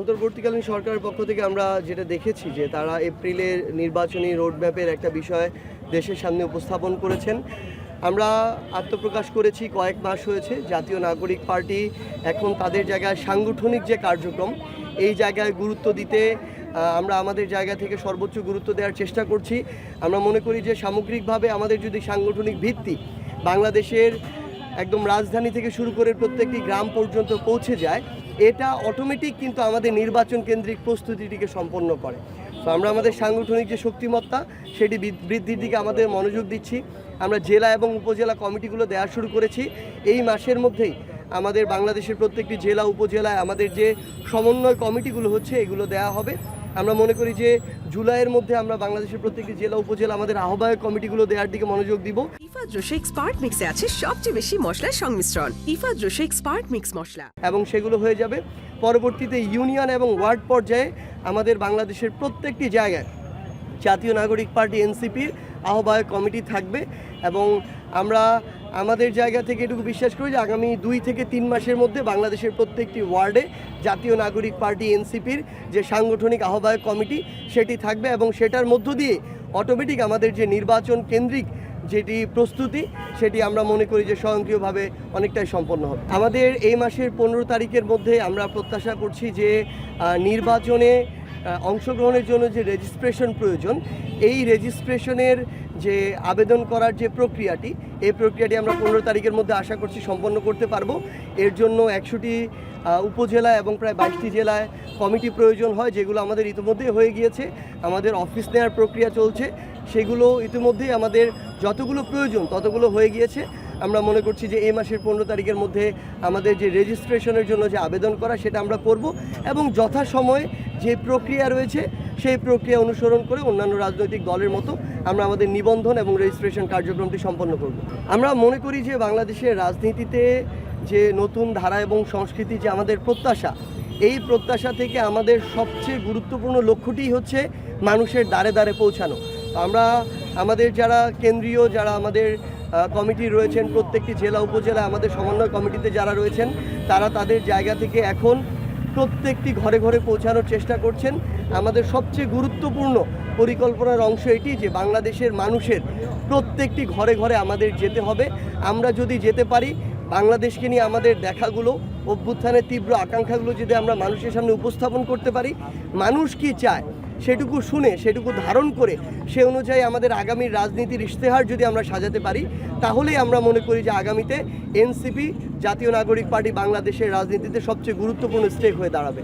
অন্তর্বর্তীকালীন সরকারের পক্ষ থেকে আমরা যেটা দেখেছি যে তারা এপ্রিলের নির্বাচনী রোডম্যাপের একটা বিষয় দেশের সামনে উপস্থাপন করেছেন। আমরা আত্মপ্রকাশ করেছি, কয়েক মাস হয়েছে। জাতীয় নাগরিক পার্টি এখন তাদের জায়গায় সাংগঠনিক যে কার্যক্রম, এই জায়গায় গুরুত্ব দিতে আমরা আমাদের জায়গা থেকে সর্বোচ্চ গুরুত্ব দেওয়ার চেষ্টা করছি। আমরা মনে করি যে সামগ্রিকভাবে আমাদের যদি সাংগঠনিক ভিত্তি বাংলাদেশের একদম রাজধানী থেকে শুরু করে প্রত্যেকটি গ্রাম পর্যন্ত পৌঁছে যায়, এটা অটোমেটিক কিন্তু আমাদের নির্বাচন কেন্দ্রিক প্রস্তুতিটিকে সম্পন্ন করে। তো আমরা আমাদের সাংগঠনিক যে শক্তিমত্তা সেটি বৃদ্ধির দিকে আমাদের মনোযোগ দিচ্ছি। আমরা জেলা এবং উপজেলা কমিটিগুলো দেওয়া শুরু করেছি। এই মাসের মধ্যেই আমাদের বাংলাদেশের প্রত্যেকটি জেলা উপজেলায় আমাদের যে সমন্বয় কমিটিগুলো হচ্ছে এগুলো দেওয়া হবে। আমরা মনে করি যে জুলাইয়ের মধ্যে আমরা বাংলাদেশের প্রত্যেকটি জেলা উপজেলা আমাদের আহ্বায়ক কমিটিগুলো দেওয়ার দিকে মনোযোগ দিব। ইফাদ রোশে এক্সপার্ট মিক্সে আছে সবচেয়ে বেশি মশলার সংমিশ্রণ। ইফাদ রোশে এক্সপার্ট মিক্স মশলা, এবং সেগুলো হয়ে যাবে পরবর্তীতে ইউনিয়ন এবং ওয়ার্ড পর্যায়ে আমাদের বাংলাদেশের প্রত্যেকটি জায়গায় জাতীয় নাগরিক পার্টি এনসিপির আহ্বায়ক কমিটি থাকবে। এবং আমরা আমাদের জায়গা থেকে এটুকু বিশ্বাস করি যে আগামী 2 থেকে 3 মাসের মধ্যে বাংলাদেশের প্রত্যেকটি ওয়ার্ডে জাতীয় নাগরিক পার্টি এনসিপির যে সাংগঠনিক আহ্বায়ক কমিটি সেটি থাকবে, এবং সেটার মধ্য দিয়ে অটোমেটিক আমাদের যে নির্বাচন কেন্দ্রিক যেটি প্রস্তুতি সেটি আমরা মনে করি যে স্বয়ংক্রিয়ভাবে অনেকটাই সম্পন্ন হবে। আমাদের এই মাসের 15 তারিখের মধ্যে আমরা প্রত্যাশা করছি যে নির্বাচনে অংশগ্রহণের জন্য যে রেজিস্ট্রেশন প্রয়োজন, এই রেজিস্ট্রেশনের যে আবেদন করার যে প্রক্রিয়াটি, এই প্রক্রিয়াটি আমরা 15 তারিখের মধ্যে আশা করছি সম্পন্ন করতে পারবো। এর জন্য 100টি উপজেলা এবং প্রায় 22টি জেলায় কমিটি প্রয়োজন হয়, যেগুলো আমাদের ইতিমধ্যেই হয়ে গিয়েছে। আমাদের অফিস নেওয়ার প্রক্রিয়া চলছে, সেগুলো ইতিমধ্যেই আমাদের যতগুলো প্রয়োজন ততগুলো হয়ে গিয়েছে। আমরা মনে করছি যে এই মাসের 15 তারিখের মধ্যে আমাদের যে রেজিস্ট্রেশনের জন্য যে আবেদন করা সেটা আমরা করব, এবং যথাসময়ে যে প্রক্রিয়া রয়েছে সেই প্রক্রিয়া অনুসরণ করে অন্যান্য রাজনৈতিক দলের মতো আমরা আমাদের নিবন্ধন এবং রেজিস্ট্রেশন কার্যক্রমটি সম্পন্ন করব। আমরা মনে করি যে বাংলাদেশের রাজনীতিতে যে নতুন ধারা এবং সংস্কৃতি যে আমাদের প্রত্যাশা, এই প্রত্যাশা থেকে আমাদের সবচেয়ে গুরুত্বপূর্ণ লক্ষ্যটি হচ্ছে মানুষের দ্বারে দ্বারে পৌঁছানো। আমরা আমাদের যারা কেন্দ্রীয় যারা আমাদের কমিটি রয়েছেন, প্রত্যেকটি জেলা উপজেলা আমাদের সমন্বয় কমিটিতে যারা রয়েছেন, তারা তাদের জায়গা থেকে এখন প্রত্যেকটি ঘরে ঘরে পৌঁছানোর চেষ্টা করছেন। আমাদের সবচেয়ে গুরুত্বপূর্ণ পরিকল্পনার অংশ এটি যে বাংলাদেশের মানুষের প্রত্যেকটি ঘরে ঘরে আমাদের যেতে হবে। আমরা যদি যেতে পারি, বাংলাদেশকে নিয়ে আমাদের দেখাগুলো, অভ্যুত্থানের তীব্র আকাঙ্ক্ষাগুলো যদি আমরা মানুষের সামনে উপস্থাপন করতে পারি, মানুষ কি চায় সেটুকু শুনে সেটুকু ধারণ করে সে অনুযায়ী আমাদের আগামীর রাজনীতির ইশতেহার যদি আমরা সাজাতে পারি, তাহলেই আমরা মনে করি যে আগামীতে এনসিপি জাতীয় নাগরিক পার্টি বাংলাদেশের রাজনীতিতে সবচেয়ে গুরুত্বপূর্ণ স্টেক হয়ে দাঁড়াবে।